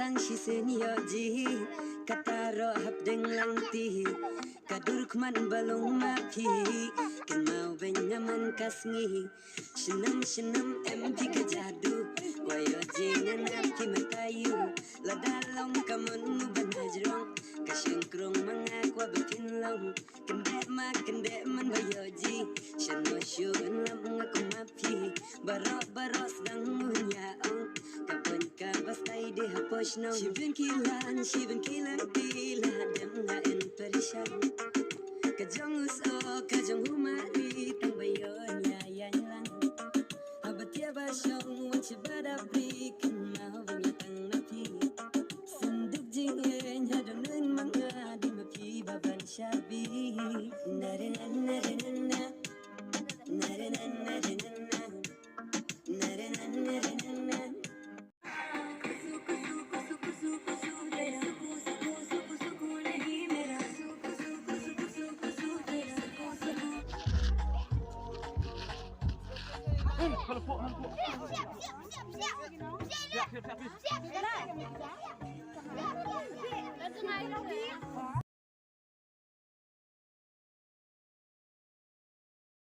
tang shi senioji kataro hap deng lang ti kadur kman balong mapi kan mau benyaman kasngi shinam empty kajadu koyo jingan empty matayu ladalong kamun banajrong kasengkrong mangakwa betinlong kende man bayoji shano shun lam ngaku mapi baros dang munyaong kapon ka bastay de haposh no shibin kilan tila dem nga en perishan kajong uso kajong humari tang bayon yan lang abatia basyong wachibada prikin mau tang napi sunduk jingen hadong nun mga di mapi baban shabi narinanna Kalau pok, siap.